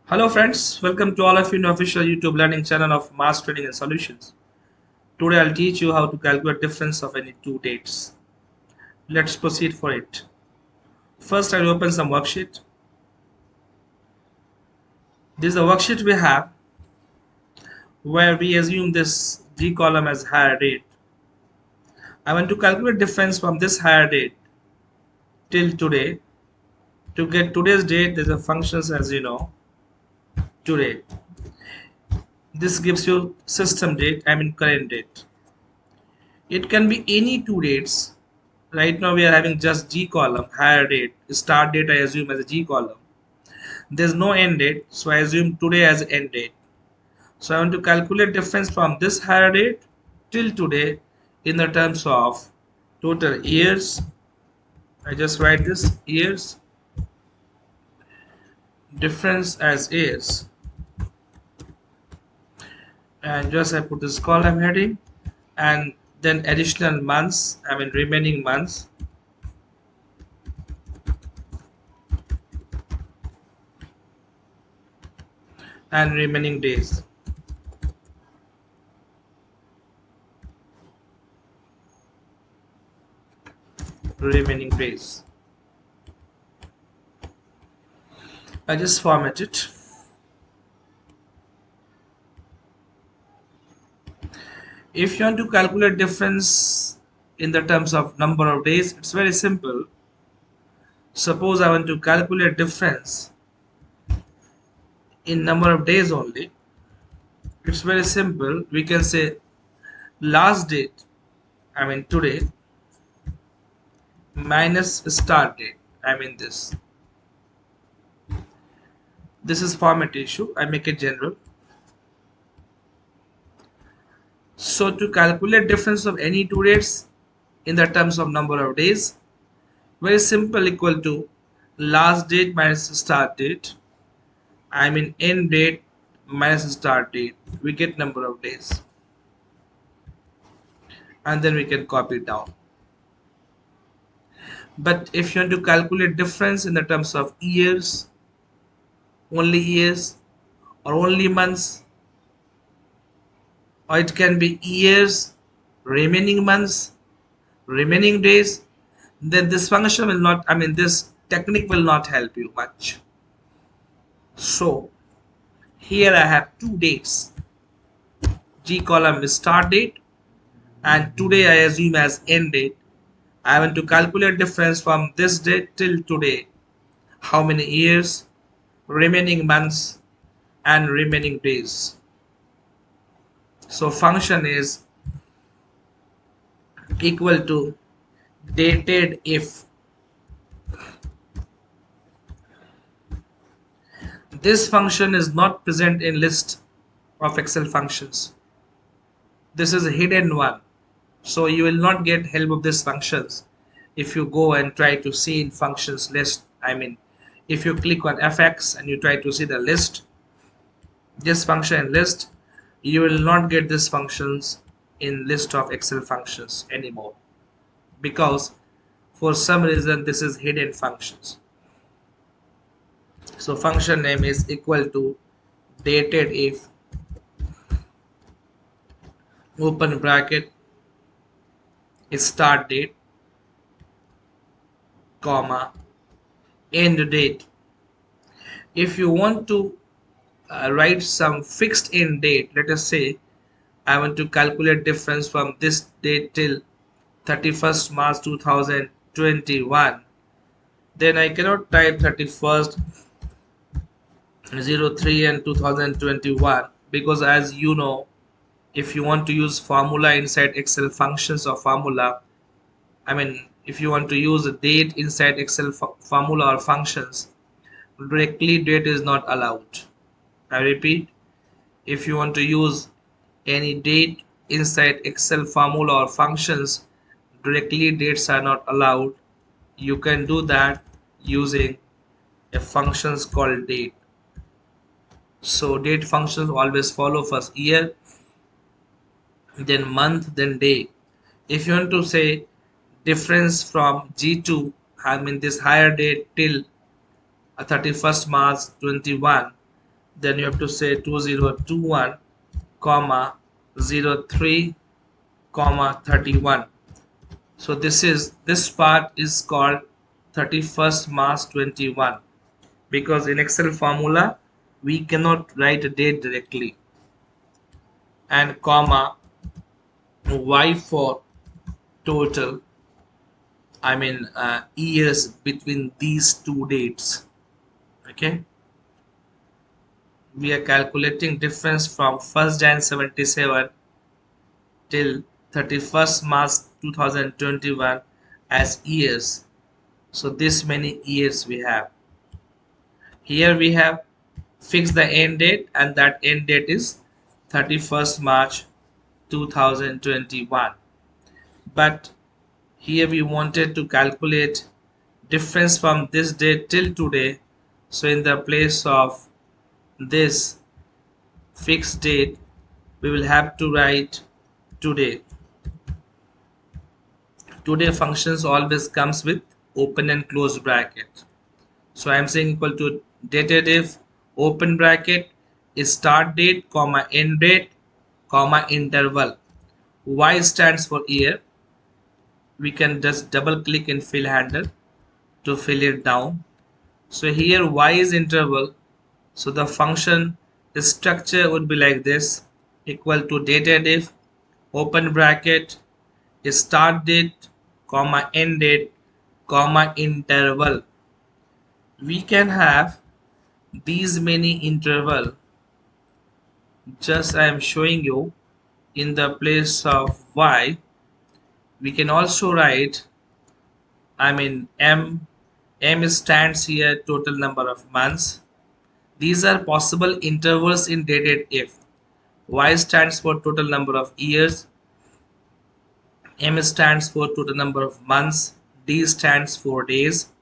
Hello friends, welcome to all of you in the official YouTube learning channel of Mass Trading and Solutions. Today I'll teach you how to calculate difference of any two dates. Let's proceed for it. First I'll open some worksheet. This is a worksheet we have where we assume this G column as higher date. I want to calculate difference from this higher date till today. To get today's date, there's a functions as you know, today. This gives you system date, current date. It can be any two dates. Right now we are having just G column, higher date. Start date I assume as a G column. There's no end date, so I assume today as end date. So I want to calculate difference from this higher date till today in the terms of total years. I just write this years, difference as years, and just I put this column heading, and then additional months, remaining months, and remaining days. Remaining days. I just format it. If you want to calculate difference in the terms of number of days, it's very simple. Suppose I want to calculate difference in number of days only. It's very simple. We can say last date, today, minus start date, this. This is format issue. I make it general. So to calculate difference of any two dates in the terms of number of days, very simple, equal to last date minus start date, end date minus start date. We get number of days, and then we can copy it down. But if you want to calculate difference in the terms of years, only years, or only months, or it can be years, remaining months, remaining days, then this function will not, this technique will not help you much. So here I have two dates. G column is start date, and today I assume as end date. I want to calculate difference from this date till today. How many years, remaining months, and remaining days. So function is equal to dated if. This function is not present in list of Excel functions. This is a hidden one. So you will not get help of these functions if you go and try to see in functions list. If you click on fx and you try to see the list, this function list, you will not get these functions in list of Excel functions anymore, because for some reason this is hidden functions. So function name is equal to dated if, open bracket, start date, comma, end date. If you want to write some fixed end date, let us say I want to calculate difference from this date till 31st March 2021, then I cannot type 31st 03 and 2021, because as you know, if you want to use formula inside Excel functions or formula, if you want to use a date inside Excel formula or functions, directly date is not allowed. I repeat, if you want to use any date inside Excel formula or functions, directly dates are not allowed. You can do that using a functions called date. So date functions always follow first year, then month, then day. If you want to say difference from G2, this higher date till 31st March 21, then you have to say 2021 comma 03 comma 31. So this part is called 31st March 21, because in Excel formula we cannot write a date directly, and comma y for total, years between these two dates. Okay, we are calculating difference from 1st Jan 77 till 31st March 2021 as years. So this many years we have. Here we have fixed the end date, and that end date is 31st March 2021. But here we wanted to calculate difference from this date till today. So in the place of this fixed date, we will have to write today. Today functions always comes with open and close bracket. So I am saying equal to dative open bracket is start date comma end date comma interval. Y stands for year. We can just double click in fill handle to fill it down. So here y is interval. So the function structure would be like this, equal to dative open bracket is start date comma end date comma interval. We can have these many interval. Just I am showing you in the place of y, we can also write, m stands here total number of months. These are possible intervals in dated if. Y stands for total number of years, m stands for total number of months, d stands for days,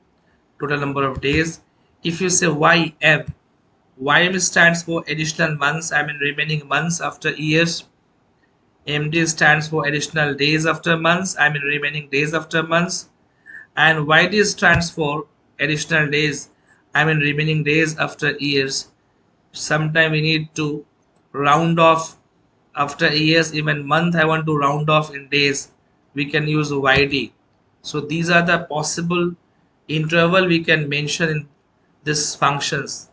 total number of days. If you say ym stands for additional months, remaining months after years. MD stands for additional days after months, remaining days after months. And YD stands for additional days, remaining days after years. Sometimes we need to round off after years, even month I want to round off in days, we can use YD. So these are the possible interval we can mention in this functions.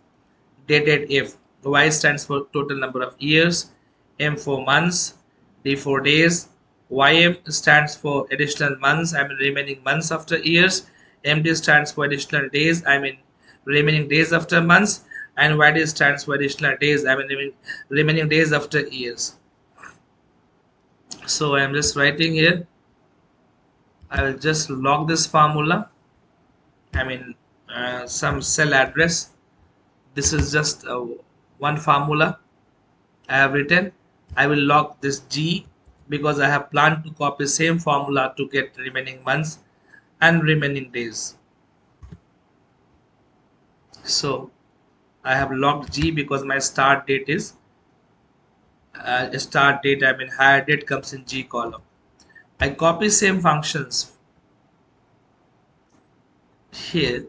Dated if. Y stands for total number of years, M for months, D for days. YM stands for additional months, remaining months after years. MD stands for additional days, remaining days after months. And YD stands for additional days, remaining days after years. So I am just writing here. I will just log this formula. Some cell address. This is just one formula I have written. I will log this G because I have planned to copy same formula to get remaining months and remaining days. So I have logged G because my start date is higher date comes in G column. I copy same functions here.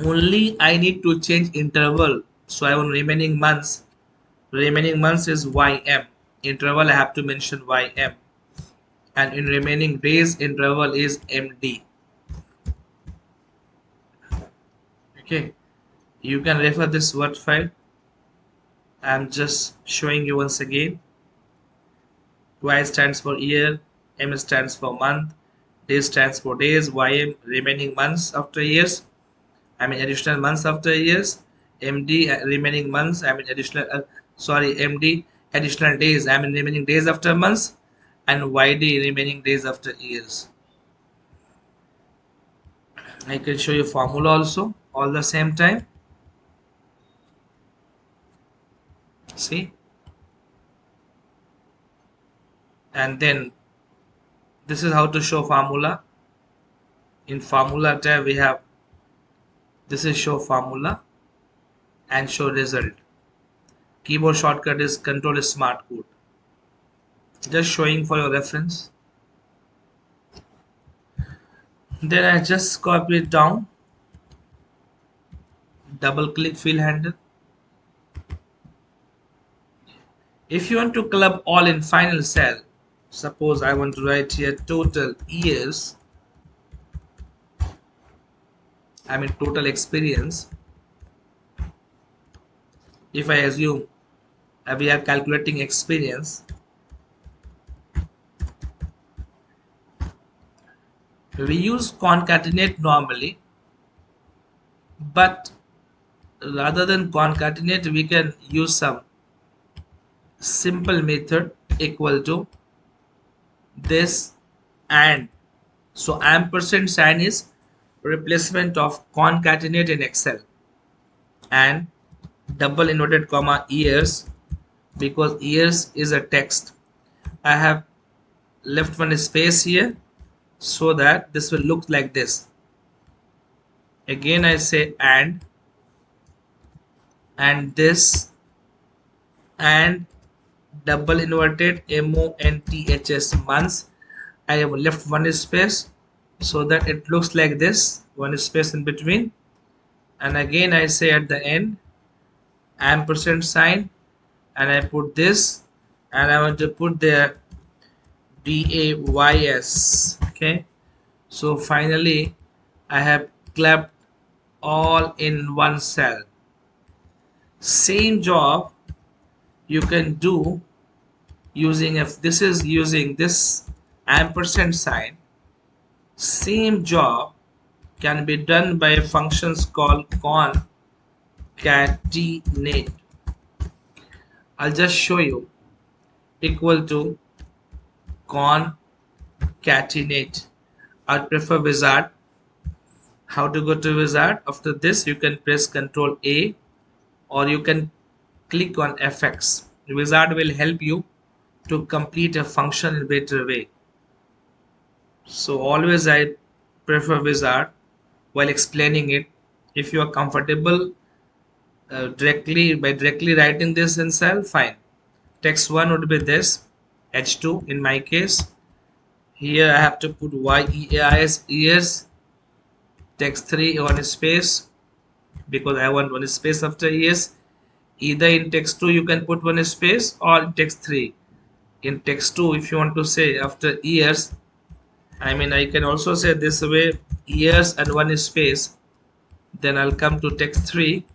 Only I need to change interval. So I want remaining months. Remaining months is YM. Interval I have to mention YM. And in remaining days interval is MD. Okay. You can refer this Word file. I'm just showing you once again. Y stands for year, M stands for month, D stands for days, YM remaining months after years, additional months after years, MD remaining months, MD additional days, remaining days after months, and YD remaining days after years. I can show you formula also all the same time. See, and then this is how to show formula. In formula tab we have, this is show formula and show result. Keyboard shortcut is Control Smart Code. Just showing for your reference. Then I just copy it down, double click fill handle, If you want to club all in final cell, suppose I want to write here total years, I mean total experience. If I assume we are calculating experience, we use concatenate normally, but rather than concatenate, we can use some simple method equal to this and. So ampersand sign is replacement of concatenate in Excel, and double inverted comma years, because years is a text. I have left one space here so that this will look like this. Again I say and this and double inverted months, months. I have left one space so that it looks like this, one space in between, and again I say at the end ampersand sign, and I put this, and I want to put there DAYS. Okay, so finally I have clapped all in one cell. Same job you can do using, if this is using this ampersand sign, same job can be done by functions called concatenate. I'll just show you. Equal to concatenate. I'd prefer wizard. How to go to wizard? After this you can press Ctrl A, or you can click on FX. The wizard will help you to complete a function in a better way. So always I prefer wizard while explaining it. If you are comfortable directly writing this in cell, fine. Text 1 would be this, H2 in my case. Here I have to put YEAS, years. Text 3 one space, because I want one space after years. Either in text 2 you can put one space, or in text 3. In text 2 if you want to say after years, I mean I can also say this way, years and one space. Then I'll come to text 3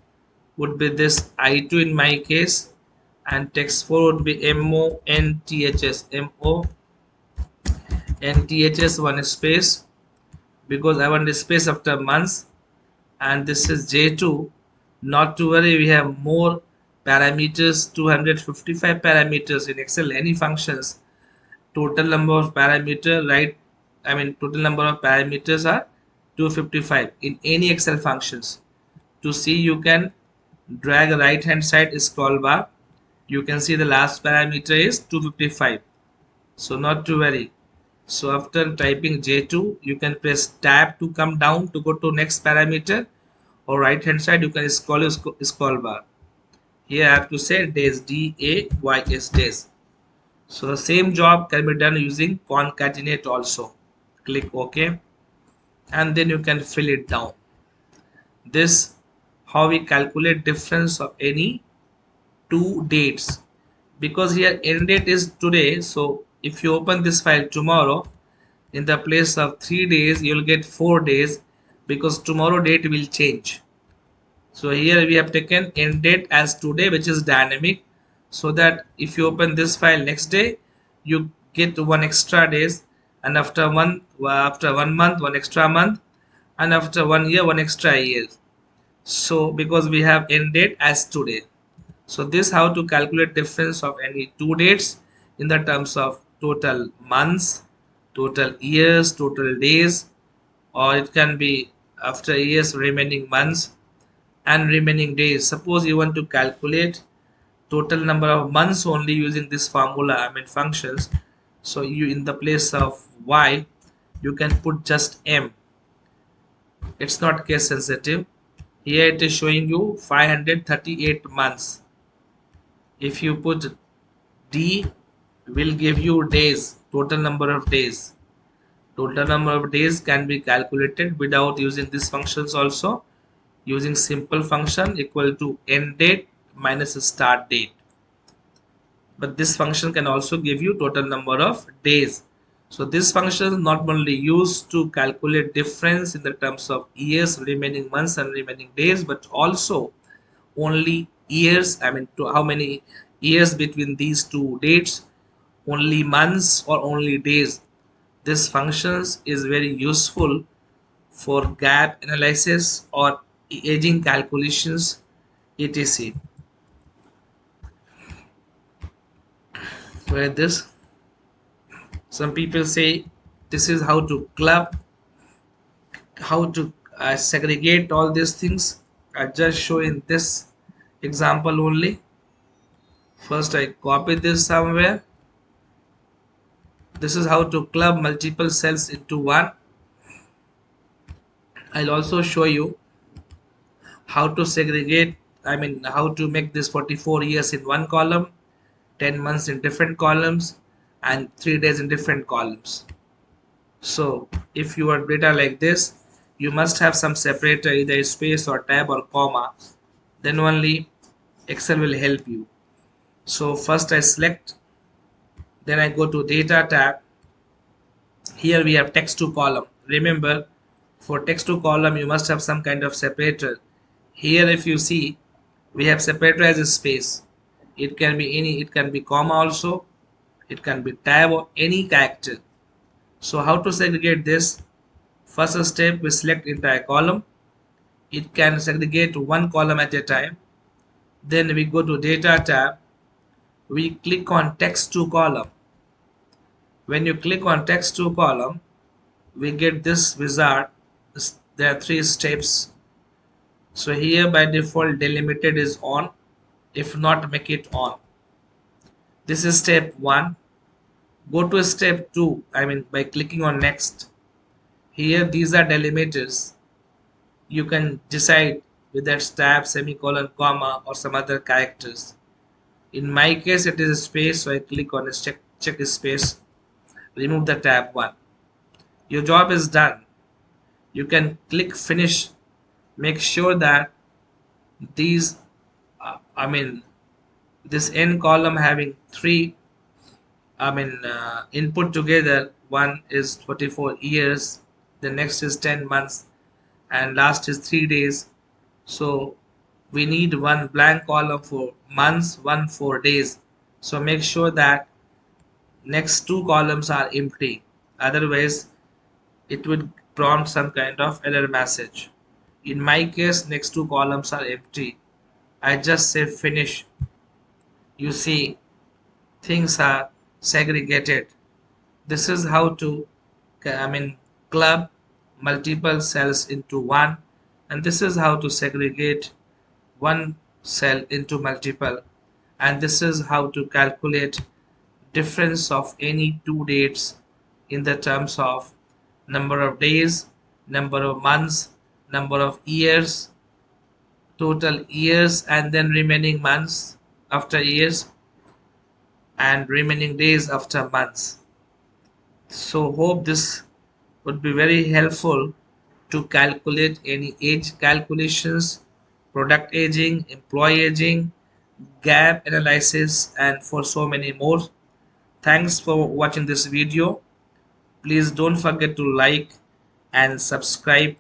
would be this I2 in my case, and text 4 would be MONTHS one space, because I want a space after months. And this is J2. Not to worry, we have more parameters, 255 parameters in Excel, any functions. Total number of parameter, right? I mean total number of parameters are 255 in any Excel functions. To see, you can drag a right hand side scroll bar. You can see the last parameter is 255. So not to worry. So after typing J2, you can press tab to come down to go to next parameter, or right hand side you can scroll bar. Here I have to say days, DAYS, days. So the same job can be done using concatenate also. Click OK, and then you can fill it down. This how we calculate difference of any two dates, because here end date is today. So if you open this file tomorrow, in the place of 3 days you'll get 4 days, because tomorrow date will change. So here we have taken end date as today, which is dynamic, so that if you open this file next day you get one extra days, and after 1 month one extra month, and after 1 year one extra year. So because we have end date as today. So this how to calculate difference of any two dates in the terms of total months, total years, total days, or it can be after years remaining months and remaining days. Suppose you want to calculate total number of months only using this formula, I mean functions. So you, in the place of Y, you can put just M. It's not case sensitive. Here it is showing you 538 months. If you put D, will give you days, total number of days. Total number of days can be calculated without using these functions also, using simple function equal to end date minus start date. but this function can also give you total number of days. So this function is not only used to calculate difference in the terms of years, remaining months and remaining days, but also only years, I mean to how many years between these two dates, only months or only days. This functions is very useful for gap analysis or aging calculations, etc. Where this, some people say this is how to club, how to segregate all these things. I just show in this example only. First I copy this somewhere. This is how to club multiple cells into one. I'll also show you how to segregate, I mean how to make this 44 years in one column, 10 months in different columns, and 3 days in different columns. So if you are data like this, you must have some separator, either a space or tab or comma, then only Excel will help you. So first I select, then I go to data tab. Here we have text to column. Remember, for text to column you must have some kind of separator. Here if you see, we have separator as a space. It can be any, it can be comma also, it can be tab or any character. So how to segregate this? First step, we select entire column. It can segregate one column at a time. Then we go to data tab. We click on text to column. When you click on text to column, we get this wizard. There are 3 steps. So here by default delimited is on. If not, make it on. This is step 1. Go to step 2, I mean by clicking on next. Here these are delimiters. You can decide whether it's tab, semicolon, comma or some other characters. In my case it is a space, so I click on check space, remove the tab 1. Your job is done. You can click finish. Make sure that these this n column having 3 input together. One is 44 years, the next is 10 months, and last is 3 days. So we need one blank column for months, one for days. So make sure that next 2 columns are empty, otherwise it would prompt some kind of error message. In my case next 2 columns are empty. I just say finish. You see things are segregated. This is how to club multiple cells into one, and this is how to segregate one cell into multiple, and this is how to calculate difference of any 2 dates in the terms of number of days, number of months, number of years, total years, and then remaining months after years and remaining days after months. So hope this would be very helpful to calculate any age calculations, product aging, employee aging, gap analysis, and for so many more. Thanks for watching this video. Please don't forget to like and subscribe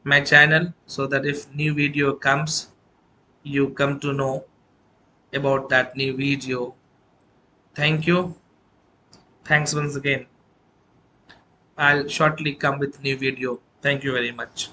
my channel so that if new video comes, you come to know about that new video. Thank you. Thanks once again. I'll shortly come with new video. Thank you very much.